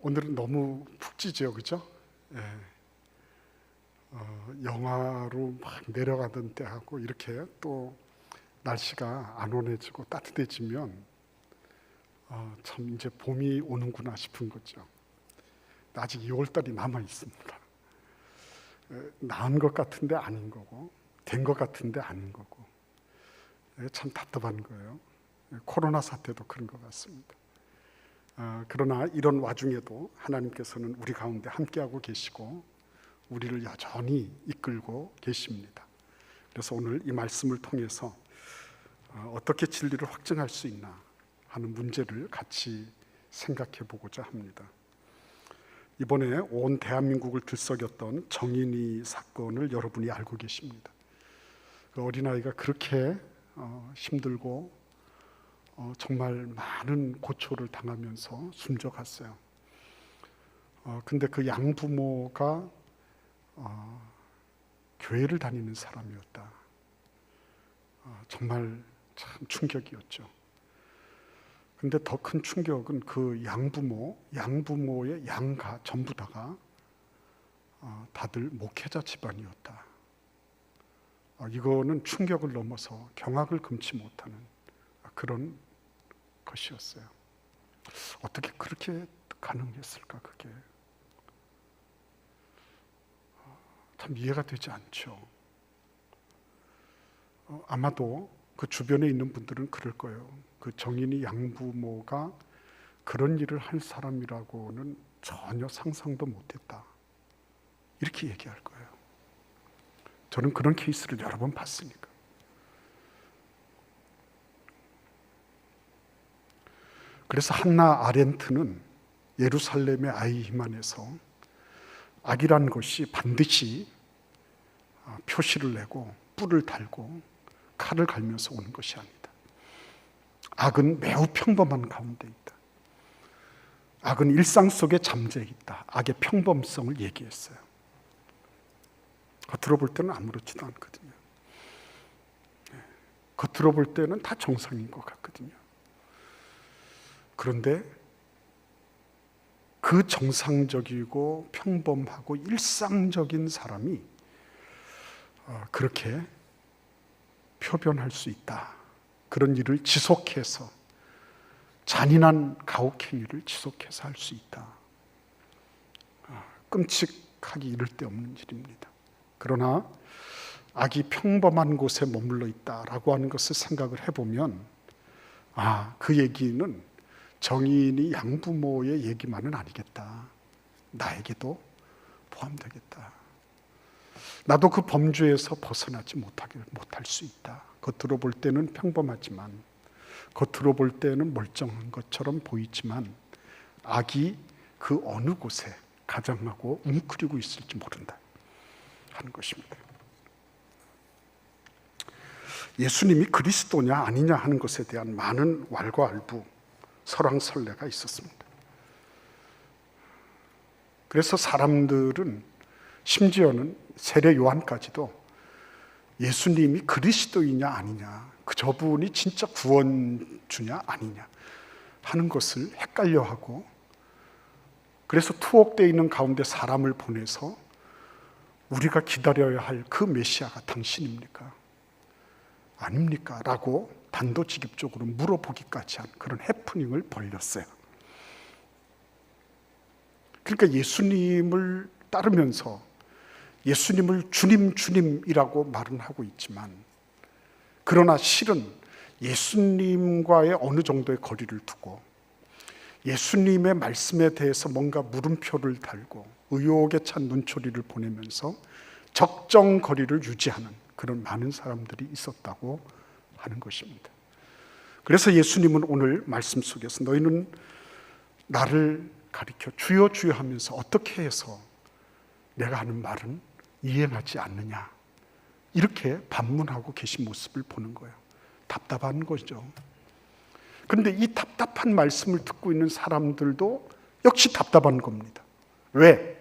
오늘은 너무 푹 찌죠, 그죠? 예. 영하로 막 내려가던 때하고 이렇게 또 날씨가 안 온해지고 따뜻해지면 참 이제 봄이 오는구나 싶은 거죠. 아직 2월달이 남아 있습니다. 나은 것 같은데 아닌 거고, 된 것 같은데 아닌 거고, 참 답답한 거예요. 코로나 사태도 그런 것 같습니다. 그러나 이런 와중에도 하나님께서는 우리 가운데 함께하고 계시고 우리를 여전히 이끌고 계십니다. 그래서 오늘 이 말씀을 통해서 어떻게 진리를 확증할 수 있나 하는 문제를 같이 생각해 보고자 합니다. 이번에 온 대한민국을 들썩였던 정인이 사건을 여러분이 알고 계십니다. 그 어린아이가 그렇게 힘들고 정말 많은 고초를 당하면서 숨져갔어요. 근데 그 양부모가 교회를 다니는 사람이었다. 정말 참 충격이었죠. 근데 더 큰 충격은 그 양부모의 양가 전부 다가 다들 목회자 집안이었다. 이거는 충격을 넘어서 경악을 금치 못하는 그런 것이었어요. 어떻게 그렇게 가능했을까? 그게 참 이해가 되지 않죠. 아마도 그 주변에 있는 분들은 그럴 거예요. 그 정인이 양부모가 그런 일을 할 사람이라고는 전혀 상상도 못했다. 이렇게 얘기할 거예요. 저는 그런 케이스를 여러 번 봤으니까. 그래서 한나 아렌트는 예루살렘의 아이히만에서 악이란 것이 반드시 표시를 내고 뿔을 달고 칼을 갈면서 오는 것이 아니다. 악은 매우 평범한 가운데 있다. 악은 일상 속에 잠재 있다. 악의 평범성을 얘기했어요. 겉으로 볼 때는 아무렇지도 않거든요. 겉으로 볼 때는 다 정상인 것 같거든요. 그런데 그 정상적이고 평범하고 일상적인 사람이 그렇게 표변할 수 있다. 그런 일을 지속해서 잔인한 가혹행위를 지속해서 할 수 있다. 끔찍하기 이를 데 없는 일입니다. 그러나 악이 평범한 곳에 머물러 있다라고 하는 것을 생각을 해보면 그 얘기는 정인이 양부모의 얘기만은 아니겠다. 나에게도 포함되겠다. 나도 그 범주에서 벗어나지 못할 수 있다. 겉으로 볼 때는 평범하지만, 겉으로 볼 때는 멀쩡한 것처럼 보이지만 악이 그 어느 곳에 가장하고 웅크리고 있을지 모른다 하는 것입니다. 예수님이 그리스도냐 아니냐 하는 것에 대한 많은 왈가왈부, 설왕설래가 있었습니다. 그래서 사람들은, 심지어는 세례 요한까지도 예수님이 그리스도이냐 아니냐, 저분이 진짜 구원주냐 아니냐 하는 것을 헷갈려하고, 그래서 투옥되어 있는 가운데 사람을 보내서 우리가 기다려야 할 그 메시아가 당신입니까? 아닙니까? 라고 단도직입적으로 물어보기까지 한 그런 해프닝을 벌였어요. 그러니까 예수님을 따르면서 예수님을 주님이라고 말은 하고 있지만, 그러나 실은 예수님과의 어느 정도의 거리를 두고 예수님의 말씀에 대해서 뭔가 물음표를 달고 의혹에 찬 눈초리를 보내면서 적정 거리를 유지하는 그런 많은 사람들이 있었다고 하는 것입니다. 그래서 예수님은 오늘 말씀 속에서 너희는 나를 가리켜 주여 주여 하면서 어떻게 해서 내가 하는 말은 이행하지 않느냐, 이렇게 반문하고 계신 모습을 보는 거예요. 답답한 거죠. 그런데 이 답답한 말씀을 듣고 있는 사람들도 역시 답답한 겁니다. 왜?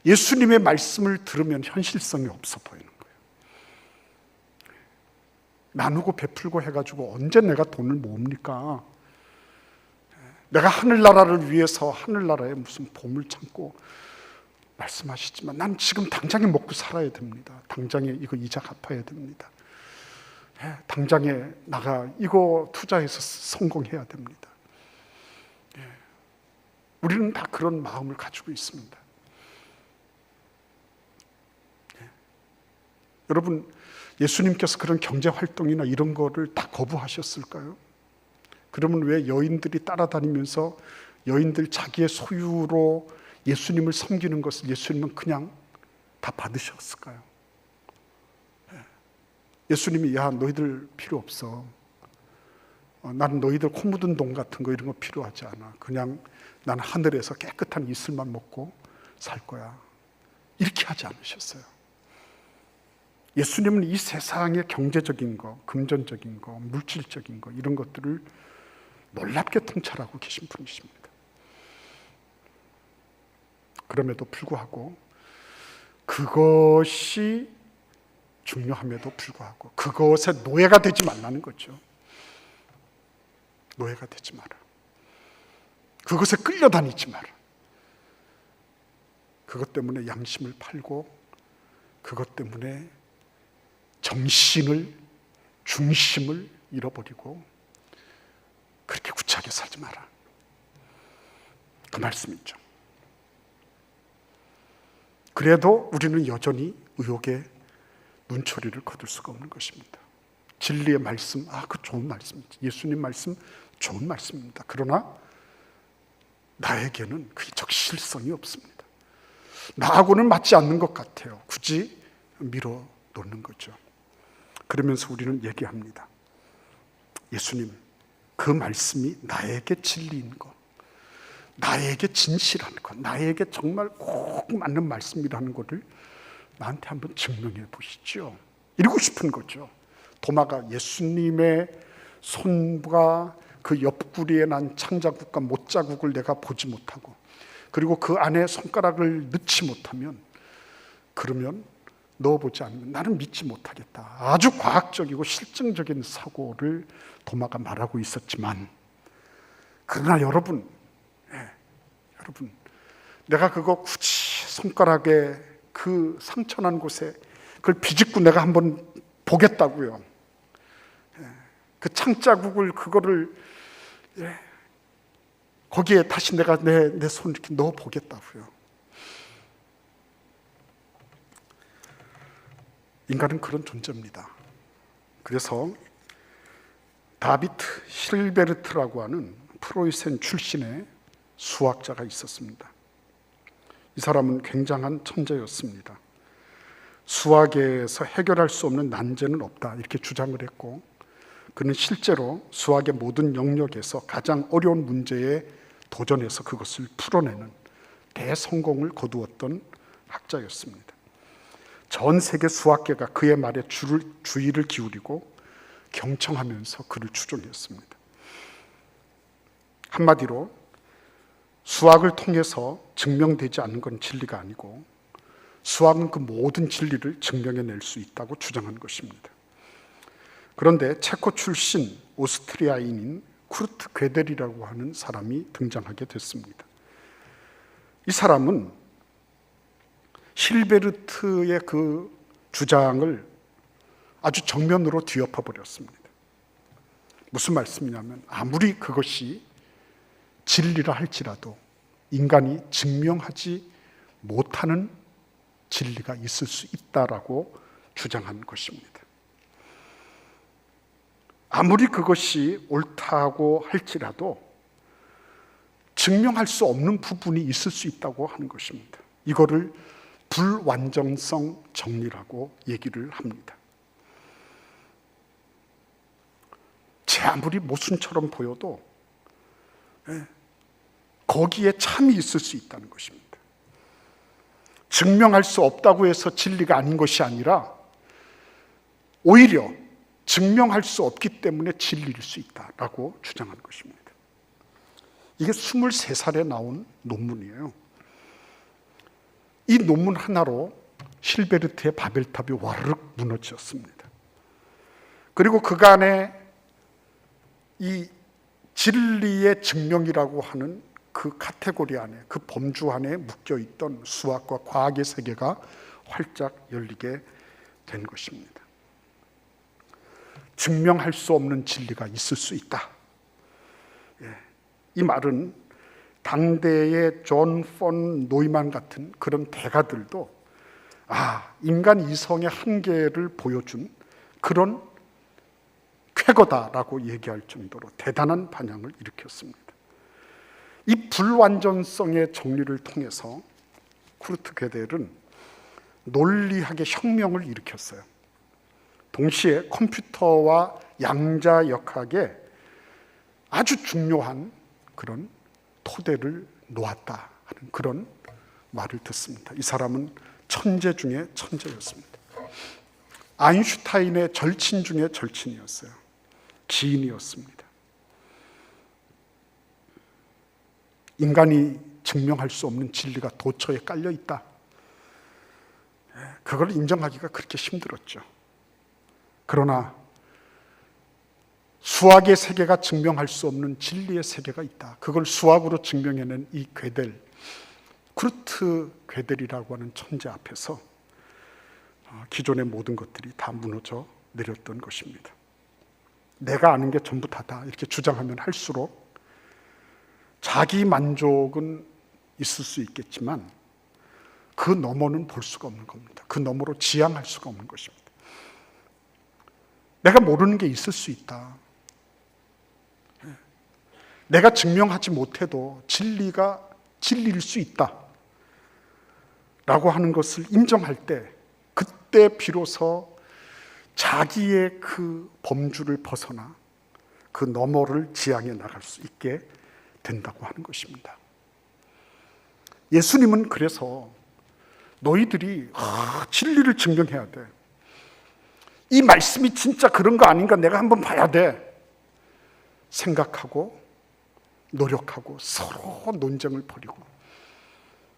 예수님의 말씀을 들으면 현실성이 없어 보이는 거예요. 나누고 베풀고 해가지고 언제 내가 돈을 모읍니까? 내가 하늘나라를 위해서 하늘나라에 무슨 보물 참고 말씀하시지만 난 지금 당장에 먹고 살아야 됩니다. 당장에 이거 이자 갚아야 됩니다. 당장에 나가 이거 투자해서 성공해야 됩니다. 우리는 다 그런 마음을 가지고 있습니다. 여러분, 예수님께서 그런 경제활동이나 이런 거를 다 거부하셨을까요? 그러면 왜 여인들이 따라다니면서 여인들 자기의 소유로 예수님을 섬기는 것을 예수님은 그냥 다 받으셨을까요? 예수님이 야 너희들 필요 없어. 나는 너희들 코 묻은 돈 같은 거 이런 거 필요하지 않아. 그냥 나는 하늘에서 깨끗한 이슬만 먹고 살 거야. 이렇게 하지 않으셨어요. 예수님은 이 세상의 경제적인 거, 금전적인 거, 물질적인 거 이런 것들을 놀랍게 통찰하고 계신 분이십니다. 그럼에도 불구하고 그것이 중요함에도 불구하고 그것에 노예가 되지 말라는 거죠. 노예가 되지 마라. 그것에 끌려다니지 마라. 그것 때문에 양심을 팔고 그것 때문에 정신을, 중심을 잃어버리고 그렇게 구차하게 살지 마라. 그 말씀이죠. 그래도 우리는 여전히 의욕의 눈초리를 거둘 수가 없는 것입니다. 진리의 말씀, 그 좋은 말씀이지. 예수님 말씀, 좋은 말씀입니다. 그러나 나에게는 그게 적실성이 없습니다. 나하고는 맞지 않는 것 같아요. 굳이 밀어 놓는 거죠. 그러면서 우리는 얘기합니다. 예수님, 그 말씀이 나에게 진리인 것, 나에게 진실한 것, 나에게 정말 꼭 맞는 말씀이라는 것을 나한테 한번 증명해 보시죠. 이러고 싶은 거죠. 도마가 예수님의 손과 그 옆구리에 난 창자국과 못자국을 내가 보지 못하고 그리고 그 안에 손가락을 넣지 못하면 그러면 넣어보지 않으면 나는 믿지 못하겠다. 아주 과학적이고 실증적인 사고를 도마가 말하고 있었지만 그러나 여러분 내가 그거 굳이 손가락에 그 상처난 곳에 그걸 비집고 내가 한번 보겠다고요. 그 창자국을 그거를 거기에 다시 내가 내 손을 이렇게 넣어 보겠다고요. 인간은 그런 존재입니다. 그래서 다비트 실베르트라고 하는 프로이센 출신의 수학자가 있었습니다. 이 사람은 굉장한 천재였습니다. 수학에서 해결할 수 없는 난제는 없다 이렇게 주장을 했고 그는 실제로 수학의 모든 영역에서 가장 어려운 문제에 도전해서 그것을 풀어내는 대성공을 거두었던 학자였습니다. 전 세계 수학계가 그의 말에 주의를 기울이고 경청하면서 그를 추종했습니다. 한마디로 수학을 통해서 증명되지 않는 건 진리가 아니고 수학은 그 모든 진리를 증명해낼 수 있다고 주장한 것입니다. 그런데 체코 출신 오스트리아인인 쿠르트 괴델이라고 하는 사람이 등장하게 됐습니다. 이 사람은 실베르트의 그 주장을 아주 정면으로 뒤엎어 버렸습니다. 무슨 말씀이냐면 아무리 그것이 진리라 할지라도 인간이 증명하지 못하는 진리가 있을 수 있다라고 주장한 것입니다. 아무리 그것이 옳다고 할지라도 증명할 수 없는 부분이 있을 수 있다고 하는 것입니다. 이거를 불완전성 정리라고 얘기를 합니다. 제 아무리 모순처럼 보여도 거기에 참이 있을 수 있다는 것입니다. 증명할 수 없다고 해서 진리가 아닌 것이 아니라 오히려 증명할 수 없기 때문에 진리일 수 있다라고 주장한 것입니다. 이게 23살에 나온 논문이에요. 이 논문 하나로 실베르트의 바벨탑이 와르륵 무너졌습니다. 그리고 그간에 이 진리의 증명이라고 하는 그 카테고리 안에, 그 범주 안에 묶여있던 수학과 과학의 세계가 활짝 열리게 된 것입니다. 증명할 수 없는 진리가 있을 수 있다. 이 말은 당대의 존 폰 노이만 같은 그런 대가들도 인간 이성의 한계를 보여준 그런 쾌거다라고 얘기할 정도로 대단한 반향을 일으켰습니다. 이 불완전성의 정리를 통해서 쿠르트 gödel은 논리학의 혁명을 일으켰어요. 동시에 컴퓨터와 양자역학에 아주 중요한 그런 토대를 놓았다 하는 그런 말을 듣습니다. 이 사람은 천재 중에 천재였습니다. 아인슈타인의 절친 중에 절친이었어요. 기인이었습니다. 인간이 증명할 수 없는 진리가 도처에 깔려 있다. 그걸 인정하기가 그렇게 힘들었죠. 그러나 수학의 세계가 증명할 수 없는 진리의 세계가 있다. 그걸 수학으로 증명해낸 이 gödel, 쿠르트 gödel이라고 하는 천재 앞에서 기존의 모든 것들이 다 무너져 내렸던 것입니다. 내가 아는 게 전부 다다 이렇게 주장하면 할수록 자기 만족은 있을 수 있겠지만 그 너머는 볼 수가 없는 겁니다. 그 너머로 지향할 수가 없는 것입니다. 내가 모르는 게 있을 수 있다. 내가 증명하지 못해도 진리가 진리일 수 있다 라고 하는 것을 인정할 때, 그때 비로소 자기의 그 범주를 벗어나 그 너머를 지향해 나갈 수 있게 된다고 하는 것입니다. 예수님은 그래서 너희들이 진리를 증명해야 돼. 이 말씀이 진짜 그런 거 아닌가 내가 한번 봐야 돼. 생각하고 노력하고 서로 논쟁을 벌이고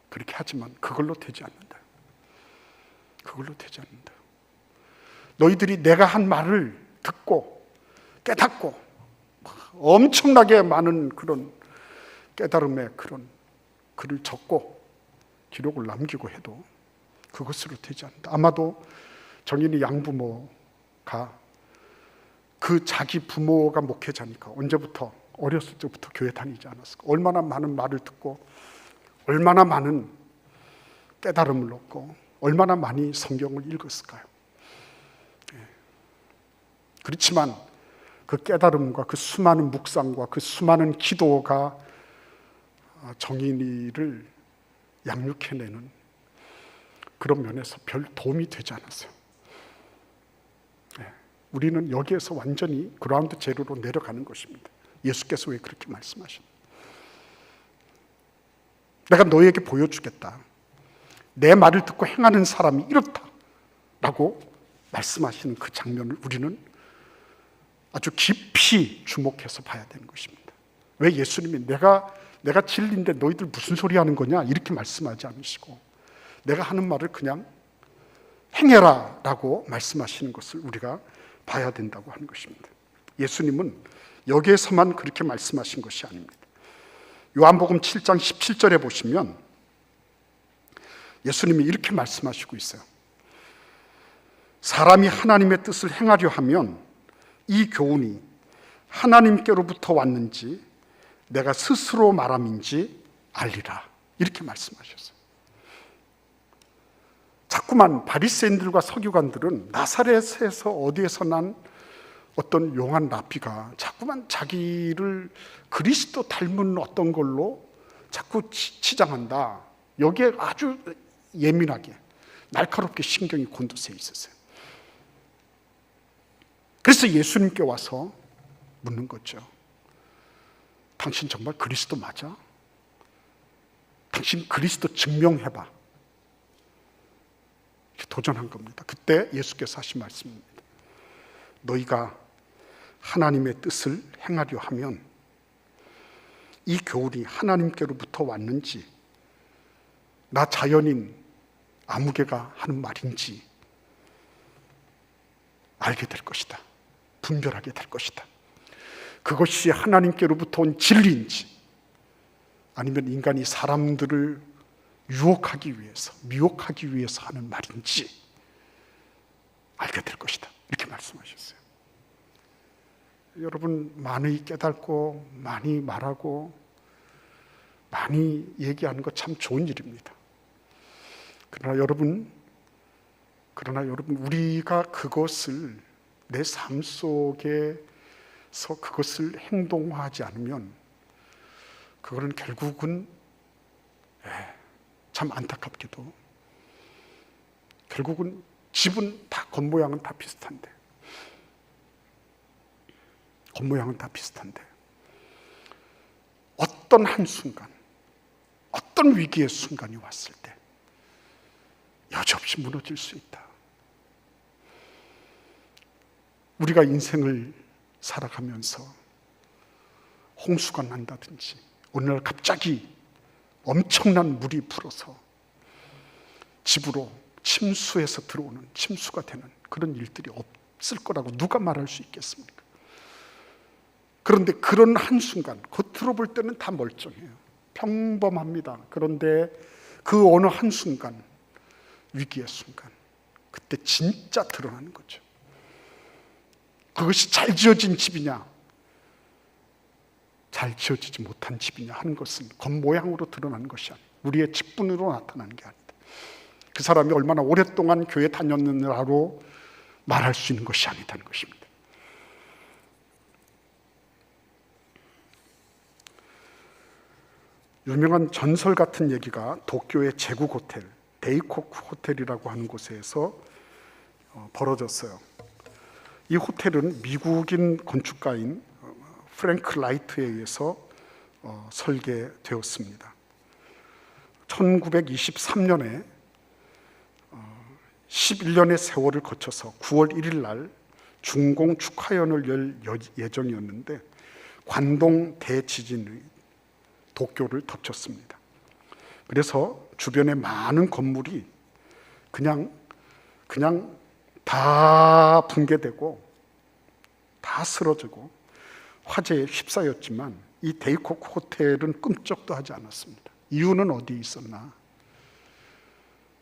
그렇게 하지만 그걸로 되지 않는다. 그걸로 되지 않는다. 너희들이 내가 한 말을 듣고 깨닫고 엄청나게 많은 그런 깨달음의 그런 글을 적고 기록을 남기고 해도 그것으로 되지 않는다. 아마도 정인이 양부모가 그 자기 부모가 목회자니까 언제부터 어렸을 때부터 교회 다니지 않았을까? 얼마나 많은 말을 듣고 얼마나 많은 깨달음을 얻고 얼마나 많이 성경을 읽었을까요? 그렇지만 그 깨달음과 그 수많은 묵상과 그 수많은 기도가 정인이를 양육해내는 그런 면에서 별 도움이 되지 않았어요. 우리는 여기에서 완전히 그라운드 제로로 내려가는 것입니다. 예수께서 왜 그렇게 말씀하셨나요? 내가 너희에게 보여주겠다. 내 말을 듣고 행하는 사람이 이렇다 라고 말씀하시는 그 장면을 우리는 아주 깊이 주목해서 봐야 되는 것입니다. 왜 예수님이 내가 진리인데 너희들 무슨 소리 하는 거냐 이렇게 말씀하지 않으시고 내가 하는 말을 그냥 행해라 라고 말씀하시는 것을 우리가 봐야 된다고 하는 것입니다. 예수님은 여기에서만 그렇게 말씀하신 것이 아닙니다. 요한복음 7장 17절에 보시면 예수님이 이렇게 말씀하시고 있어요. 사람이 하나님의 뜻을 행하려 하면 이 교훈이 하나님께로부터 왔는지 내가 스스로 말함인지 알리라. 이렇게 말씀하셨어요. 자꾸만 바리새인들과 서기관들은 나사렛에서 어디에서 난 어떤 용한 랍비가 자꾸만 자기를 그리스도 닮은 어떤 걸로 자꾸 치장한다. 여기에 아주 예민하게 날카롭게 신경이 곤두세 있었어요. 그래서 예수님께 와서 묻는 거죠. 당신 정말 그리스도 맞아? 당신 그리스도 증명해봐. 도전한 겁니다. 그때 예수께서 하신 말씀입니다. 너희가 하나님의 뜻을 행하려 하면 이 교훈이 하나님께로부터 왔는지 나 자연인 아무개가 하는 말인지 알게 될 것이다. 분별하게 될 것이다. 그것이 하나님께로부터 온 진리인지 아니면 인간이 사람들을 유혹하기 위해서, 미혹하기 위해서 하는 말인지 알게 될 것이다, 이렇게 말씀하셨어요. 여러분, 많이 깨닫고 많이 말하고 많이 얘기하는 거 참 좋은 일입니다. 그러나 여러분, 우리가 그것을 내 삶 속에서 그것을 행동화하지 않으면 그거는 결국은 참 안타깝게도 결국은 집은 다 겉모양은 다 비슷한데 어떤 한순간, 어떤 위기의 순간이 왔을 때 여지없이 무너질 수 있다. 우리가 인생을 살아가면서 홍수가 난다든지 어느 날 갑자기 엄청난 물이 불어서 집으로 침수해서 들어오는, 침수가 되는 그런 일들이 없을 거라고 누가 말할 수 있겠습니까? 그런데 그런 한순간, 겉으로 볼 때는 다 멀쩡해요. 평범합니다. 그런데 그 어느 한순간, 위기의 순간, 그때 진짜 드러나는 거죠. 그것이 잘 지어진 집이냐, 잘 지어지지 못한 집이냐 하는 것은 겉모양으로 드러나는 것이 아니에요. 우리의 직분으로 나타나는 게 아니다. 그 사람이 얼마나 오랫동안 교회 다녔느냐로 말할 수 있는 것이 아니다는 것입니다. 유명한 전설 같은 얘기가 도쿄의 제국 호텔, 데이코쿠 호텔이라고 하는 곳에서 벌어졌어요. 이 호텔은 미국인 건축가인 프랭크 라이트에 의해서 설계되었습니다. 1923년에 11년의 세월을 거쳐서 9월 1일 날 준공 축하연을 열 예정이었는데 관동 대지진의 도쿄를 덮쳤습니다. 그래서 주변의 많은 건물이 그냥 다 붕괴되고 다 쓰러지고 화재에 휩싸였지만 이 데이코쿠 호텔은 끔찍도 하지 않았습니다. 이유는 어디에 있었나?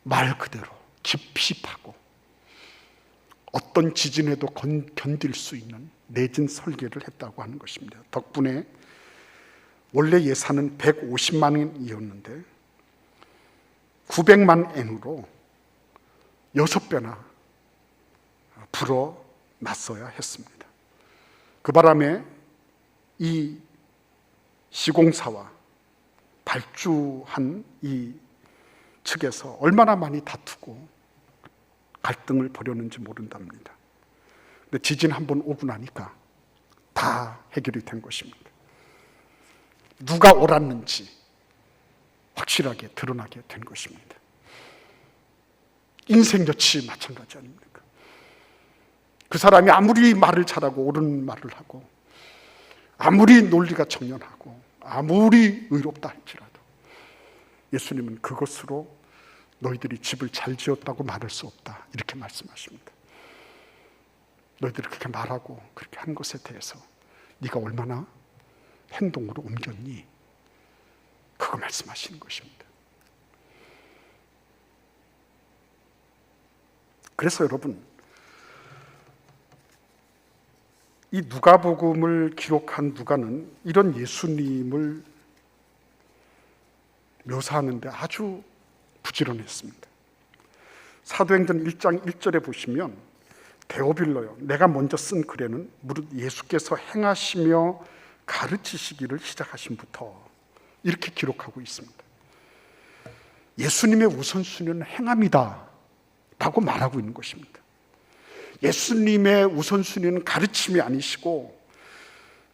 말 그대로 깊이 파고 어떤 지진에도 견딜 수 있는 내진 설계를 했다고 하는 것입니다. 덕분에 원래 예산은 150만 엔이었는데 900만 엔으로 6배나 불어났어야 했습니다. 그 바람에 이 시공사와 발주한 이 측에서 얼마나 많이 다투고 갈등을 벌였는지 모른답니다. 근데 지진 한번 오고 나니까 다 해결이 된 것입니다. 누가 옳았는지 확실하게 드러나게 된 것입니다. 인생 역시 마찬가지 아닙니까? 그 사람이 아무리 말을 잘하고 옳은 말을 하고 아무리 논리가 정연하고 아무리 의롭다 할지라도 예수님은 그것으로 너희들이 집을 잘 지었다고 말할 수 없다, 이렇게 말씀하십니다. 너희들이 그렇게 말하고 그렇게 한 것에 대해서 네가 얼마나 행동으로 옮겼니? 그거 말씀하시는 것입니다. 그래서 여러분, 이 누가복음을 기록한 누가는 이런 예수님을 묘사하는데 아주 부지런했습니다. 사도행전 1장 1절에 보시면 데오빌로요, 내가 먼저 쓴 글에는 무릇 예수께서 행하시며 가르치시기를 시작하신부터, 이렇게 기록하고 있습니다. 예수님의 우선순위는 행함이다 라고 말하고 있는 것입니다. 예수님의 우선순위는 가르침이 아니시고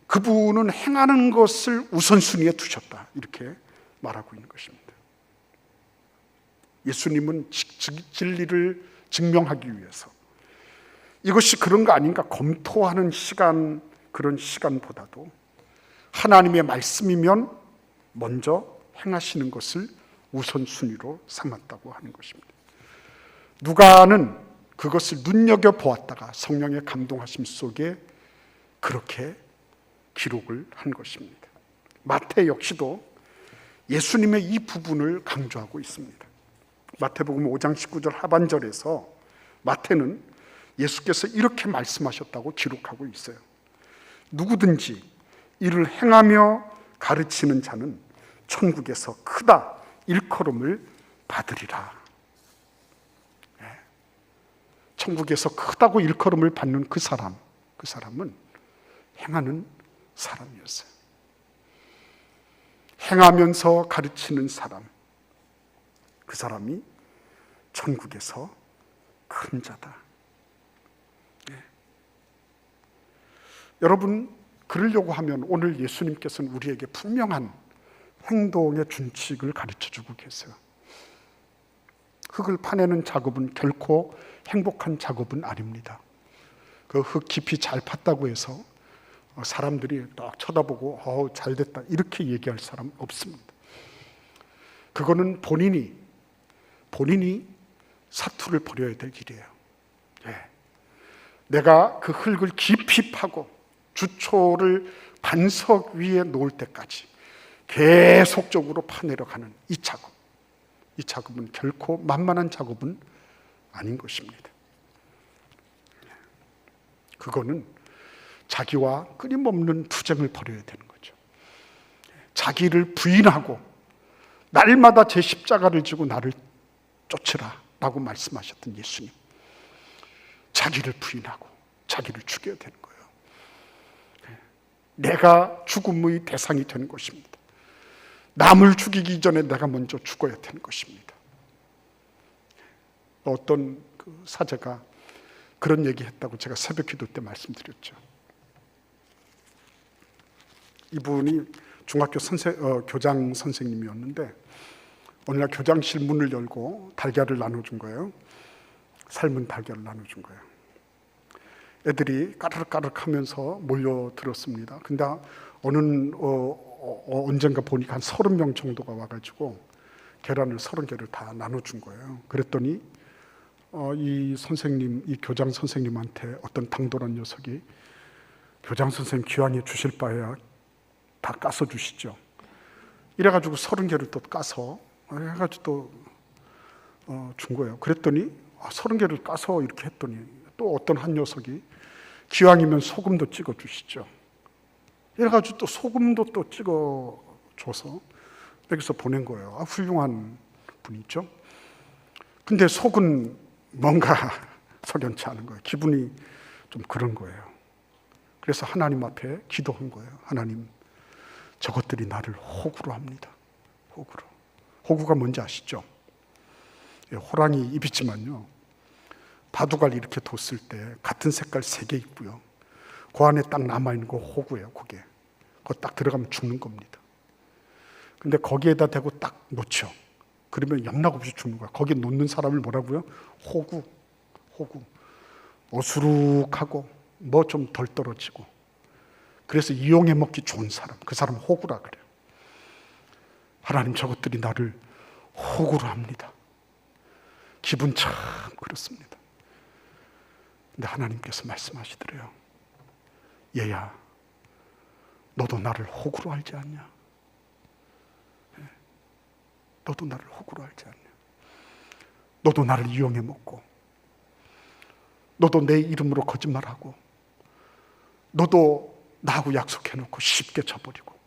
그분은 행하는 것을 우선순위에 두셨다, 이렇게 말하고 있는 것입니다. 예수님은 진리를 증명하기 위해서 이것이 그런 거 아닌가 검토하는 시간, 그런 시간보다도 하나님의 말씀이면 먼저 행하시는 것을 우선순위로 삼았다고 하는 것입니다. 누가는 그것을 눈여겨보았다가 성령의 감동하심 속에 그렇게 기록을 한 것입니다. 마태 역시도 예수님의 이 부분을 강조하고 있습니다. 마태복음 5장 19절 하반절에서 마태는 예수께서 이렇게 말씀하셨다고 기록하고 있어요. 누구든지 이를 행하며 가르치는 자는 천국에서 크다 일컬음을 받으리라. 천국에서 크다고 일컬음을 받는 그 사람은 행하는 사람이었어요. 행하면서 가르치는 사람, 그 사람이 천국에서 큰 자다. 여러분, 그러려고 하면 오늘 예수님께서는 우리에게 분명한 행동의 준칙을 가르쳐주고 계세요. 흙을 파내는 작업은 결코 행복한 작업은 아닙니다. 그 흙 깊이 잘 팠다고 해서 사람들이 딱 쳐다보고 잘 됐다 이렇게 얘기할 사람 없습니다. 그거는 본인이 사투를 벌여야 될 일이에요. 내가 그 흙을 깊이 파고 주초를 반석 위에 놓을 때까지 계속적으로 파내려가는 이 작업은 결코 만만한 작업은 아닌 것입니다. 그거는 자기와 끊임없는 투쟁을 벌여야 되는 거죠. 자기를 부인하고 날마다 제 십자가를 지고 나를 쫓으라 라고 말씀하셨던 예수님, 자기를 부인하고 자기를 죽여야 되는 거예요. 내가 죽음의 대상이 되는 것입니다. 남을 죽이기 전에 내가 먼저 죽어야 되는 것입니다. 어떤 그 사제가 그런 얘기했다고 제가 새벽 기도 때 말씀드렸죠. 이분이 중학교 교장 선생님이었는데 어느 날 교장실 문을 열고 달걀을 나눠준 거예요. 삶은 달걀을 나눠준 거예요. 애들이 까르륵 하면서 몰려들었습니다. 근데 언젠가 보니까 한 30명 정도가 와가지고 계란을 30개를 다 나눠준 거예요. 그랬더니 이 교장 선생님한테 어떤 당돌한 녀석이 교장 선생님 기왕에 주실 바에야 다 까서 주시죠. 이래가지고 30개를 또 까서 해가지고 또 준 거예요. 그랬더니 30개를 까서 이렇게 했더니 또 어떤 한 녀석이 기왕이면 소금도 찍어 주시죠. 이래가지고 또 소금도 또 찍어 줘서 여기서 보낸 거예요. 훌륭한 분이죠. 근데 속은 뭔가 석연치 않은 거예요. 기분이 좀 그런 거예요. 그래서 하나님 앞에 기도한 거예요. 하나님, 저것들이 나를 호구로 합니다. 호구가 뭔지 아시죠? 호랑이 입이지만요, 바둑알 이렇게 뒀을 때 같은 색깔 3개 있고요, 그 안에 딱 남아있는 거 호구예요. 그거 딱 들어가면 죽는 겁니다. 근데 거기에다 대고 딱 놓죠. 그러면 영락없이 죽는 거야. 거기에 놓는 사람을 뭐라고요? 호구. 어수룩하고 뭐 좀 덜 떨어지고, 그래서 이용해 먹기 좋은 사람, 그 사람 호구라 그래요. 하나님, 저것들이 나를 호구로 합니다. 기분 참 그렇습니다. 근데 하나님께서 말씀하시더래요. 얘야, 너도 나를 호구로 알지 않냐? 너도 나를 호구로 알지 않냐? 너도 나를 이용해 먹고, 너도 내 이름으로 거짓말하고, 너도 나하고 약속해놓고 쉽게 져버리고,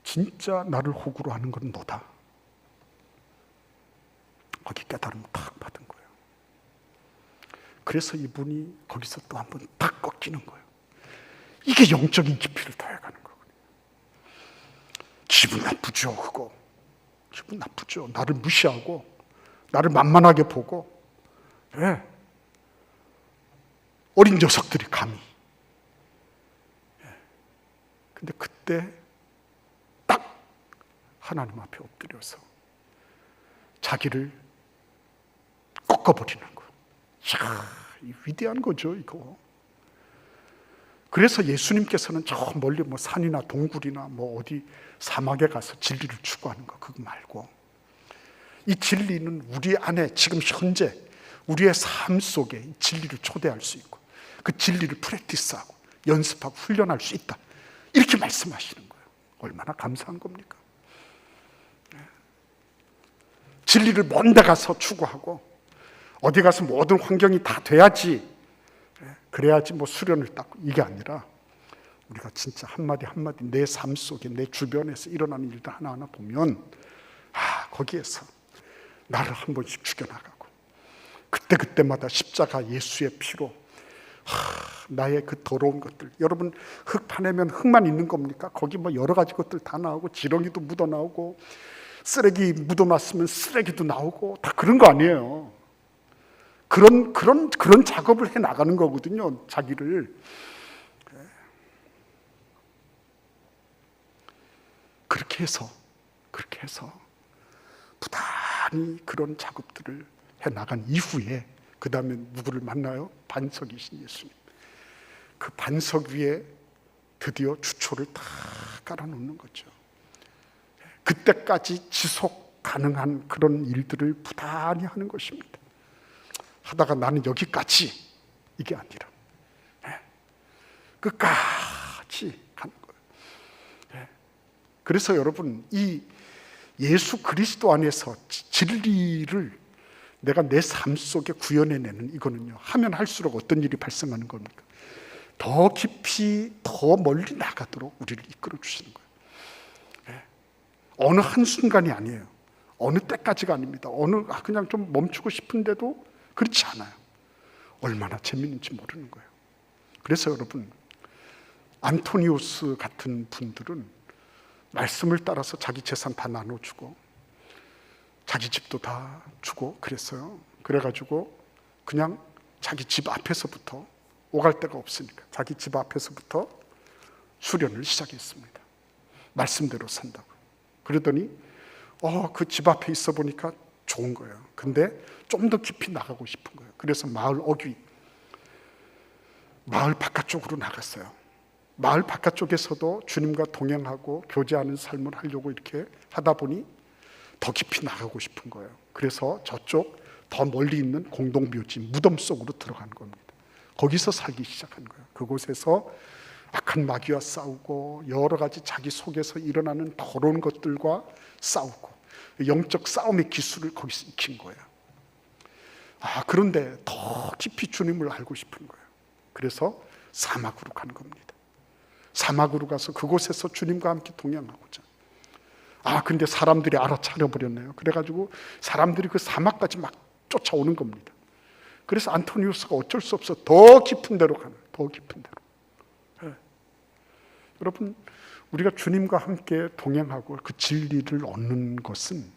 진짜 나를 호구로 하는 건 너다. 거기 깨달음을 탁 받은 거예요. 그래서 이분이 거기서 또 한 번 딱 꺾이는 거예요. 이게 영적인 깊이를 더해가는 거거든요. 기분 나쁘죠, 그거. 기분 나쁘죠. 나를 무시하고, 나를 만만하게 보고, 왜? 어린 녀석들이 감히. 근데 그때 딱 하나님 앞에 엎드려서 자기를 꺾어버리는 거예요. 이야, 위대한 거죠, 이거. 그래서 예수님께서는 저 멀리 뭐 산이나 동굴이나 뭐 어디 사막에 가서 진리를 추구하는 거, 그거 말고, 이 진리는 우리 안에 지금 현재 우리의 삶 속에 이 진리를 초대할 수 있고, 그 진리를 프랙티스하고 연습하고 훈련할 수 있다. 이렇게 말씀하시는 거예요. 얼마나 감사한 겁니까? 진리를 먼 데 가서 추구하고 어디 가서 모든 환경이 다 돼야지, 그래야지 뭐 수련을 닦고, 이게 아니라 우리가 진짜 한마디 한마디 내 삶 속에 내 주변에서 일어나는 일들 하나하나 보면 거기에서 나를 한 번씩 죽여나가고 그때그때마다 십자가 예수의 피로 나의 그 더러운 것들, 여러분 흙 파내면 흙만 있는 겁니까? 거기 뭐 여러 가지 것들 다 나오고 지렁이도 묻어나오고 쓰레기 묻어놨으면 쓰레기도 나오고 다 그런 거 아니에요. 그런 작업을 해 나가는 거거든요. 자기를. 그렇게 해서 부단히 그런 작업들을 해 나간 이후에 그 다음에 누구를 만나요? 반석이신 예수님. 그 반석 위에 드디어 주초를 다 깔아놓는 거죠. 그때까지 지속 가능한 그런 일들을 부단히 하는 것입니다. 하다가 나는 여기까지, 이게 아니라 끝까지 가는 거예요. 그래서 여러분, 이 예수 그리스도 안에서 진리를 내가 내 삶 속에 구현해내는, 이거는요, 하면 할수록 어떤 일이 발생하는 겁니까? 더 깊이 더 멀리 나가도록 우리를 이끌어 주시는 거예요. 어느 한순간이 아니에요. 어느 때까지가 아닙니다. 그냥 좀 멈추고 싶은데도 그렇지 않아요. 얼마나 재미있는지 모르는 거예요. 그래서 여러분, 안토니우스 같은 분들은 말씀을 따라서 자기 재산 다 나눠주고 자기 집도 다 주고 그랬어요. 그래가지고 그냥 자기 집 앞에서부터, 오갈 데가 없으니까 자기 집 앞에서부터 수련을 시작했습니다. 말씀대로 산다고. 그러더니 그 집 앞에 있어 보니까 좋은 거예요. 근데 좀 더 깊이 나가고 싶은 거예요. 그래서 마을 바깥쪽으로 나갔어요. 마을 바깥쪽에서도 주님과 동행하고 교제하는 삶을 하려고 이렇게 하다 보니 더 깊이 나가고 싶은 거예요. 그래서 저쪽 더 멀리 있는 공동묘지, 무덤 속으로 들어간 겁니다. 거기서 살기 시작한 거예요. 그곳에서 악한 마귀와 싸우고 여러 가지 자기 속에서 일어나는 더러운 것들과 싸우고 영적 싸움의 기술을 거기서 익힌 거예요. 그런데 더 깊이 주님을 알고 싶은 거예요. 그래서 사막으로 간 겁니다. 사막으로 가서 그곳에서 주님과 함께 동행하고자. 근데 사람들이 알아차려 버렸네요. 그래가지고 사람들이 그 사막까지 막 쫓아오는 겁니다. 그래서 안토니우스가 어쩔 수 없어 더 깊은 데로 가는, 더 깊은 데로. 여러분, 우리가 주님과 함께 동행하고 그 진리를 얻는 것은,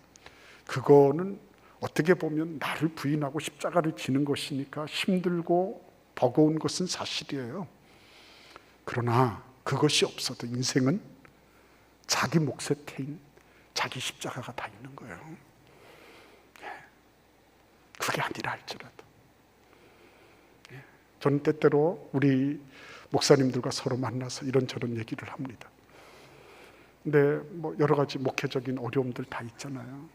그거는 어떻게 보면 나를 부인하고 십자가를 지는 것이니까 힘들고 버거운 것은 사실이에요. 그러나 그것이 없어도 인생은 자기 몫에 태인 자기 십자가가 다 있는 거예요. 그게 아니라 할지라도. 저는 때때로 우리 목사님들과 서로 만나서 이런저런 얘기를 합니다. 근데 뭐 여러 가지 목회적인 어려움들 다 있잖아요.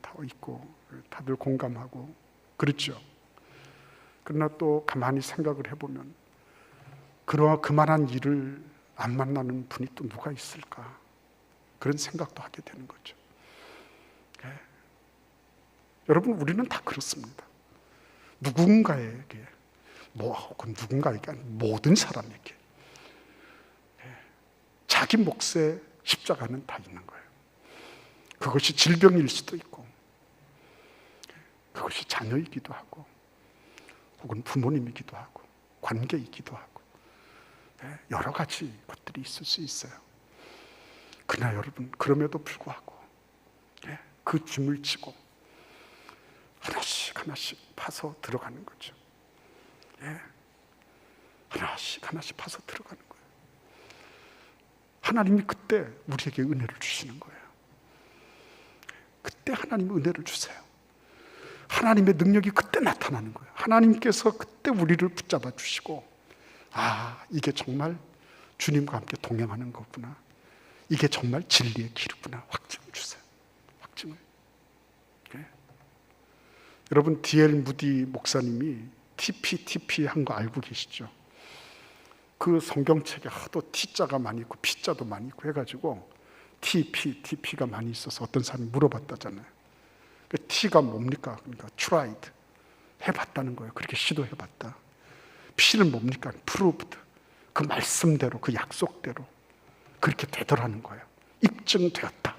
다 있고 다들 공감하고 그렇죠. 그러나 또 가만히 생각을 해보면 그만한 일을 안 만나는 분이 또 누가 있을까, 그런 생각도 하게 되는 거죠. 여러분, 우리는 다 그렇습니다. 누군가에게, 누군가에게 아니 모든 사람에게 자기 몫의 십자가는 다 있는 거예요. 그것이 질병일 수도 있고, 그것이 자녀이기도 하고, 혹은 부모님이기도 하고, 관계이기도 하고, 여러 가지 것들이 있을 수 있어요. 그러나 여러분, 그럼에도 불구하고 그 짐을 지고 하나씩 파서 들어가는 거죠. 하나씩 파서 들어가는 거예요. 하나님이 그때 우리에게 은혜를 주시는 거예요. 그때 하나님이 은혜를 주세요. 하나님의 능력이 그때 나타나는 거예요. 하나님께서 그때 우리를 붙잡아 주시고, 이게 정말 주님과 함께 동행하는 거구나, 이게 정말 진리의 길이구나, 확증을 주세요. 확증을. 여러분, D.L. 무디 목사님이 TP 한 거 알고 계시죠? 그 성경책에 하도 T자가 많이 있고 P자도 많이 있고 해가지고 TP가 많이 있어서 어떤 사람이 물어봤다잖아요. 그 T가 뭡니까? 그러니까 tried, 해봤다는 거예요. 그렇게 시도해봤다. P는 뭡니까? proved, 그 말씀대로, 그 약속대로 그렇게 되더라는 거예요. 입증되었다,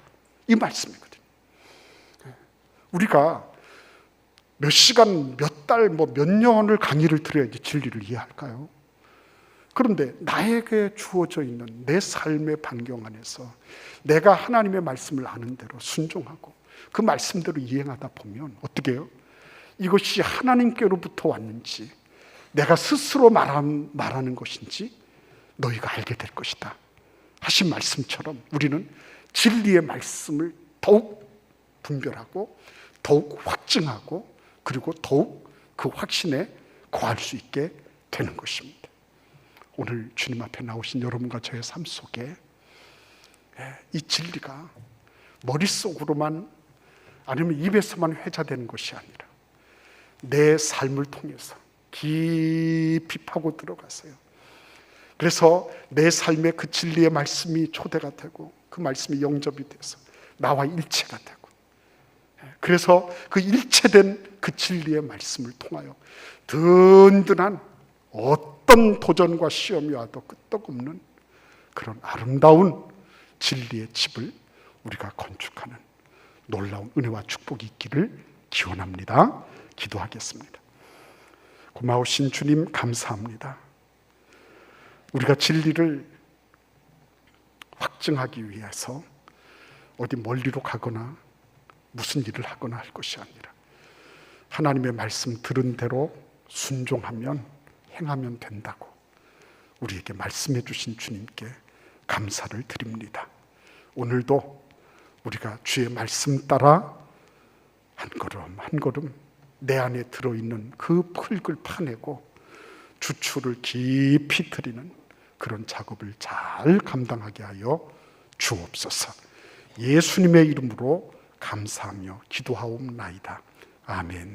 이 말씀이거든요. 우리가 몇 시간, 몇 달, 몇 년을 강의를 들어야지 진리를 이해할까요? 그런데 나에게 주어져 있는 내 삶의 반경 안에서 내가 하나님의 말씀을 아는 대로 순종하고 그 말씀대로 이행하다 보면 어떻게 해요? 이것이 하나님께로부터 왔는지 내가 스스로 말하는 것인지 너희가 알게 될 것이다 하신 말씀처럼 우리는 진리의 말씀을 더욱 분별하고 더욱 확증하고 그리고 더욱 그 확신에 거할 수 있게 되는 것입니다. 오늘 주님 앞에 나오신 여러분과 저의 삶 속에 이 진리가 머릿속으로만 아니면 입에서만 회자되는 것이 아니라 내 삶을 통해서 깊이 파고 들어가서요. 그래서 내 삶에 그 진리의 말씀이 초대가 되고 그 말씀이 영접이 돼서 나와 일체가 되고, 그래서 그 일체된 그 진리의 말씀을 통하여 든든한 어떤 도전과 시험이 와도 끄떡없는 그런 아름다운 진리의 집을 우리가 건축하는 놀라운 은혜와 축복이 있기를 기원합니다. 기도하겠습니다. 고마우신 주님, 감사합니다. 우리가 진리를 확증하기 위해서 어디 멀리로 가거나 무슨 일을 하거나 할 것이 아니라 하나님의 말씀 들은 대로 순종하면, 행하면 된다고 우리에게 말씀해 주신 주님께 감사를 드립니다. 오늘도 우리가 주의 말씀 따라 한 걸음 한 걸음 내 안에 들어있는 그 흙을 파내고 주추를 깊이 들이는 그런 작업을 잘 감당하게 하여 주옵소서. 예수님의 이름으로 감사하며 기도하옵나이다. 아멘.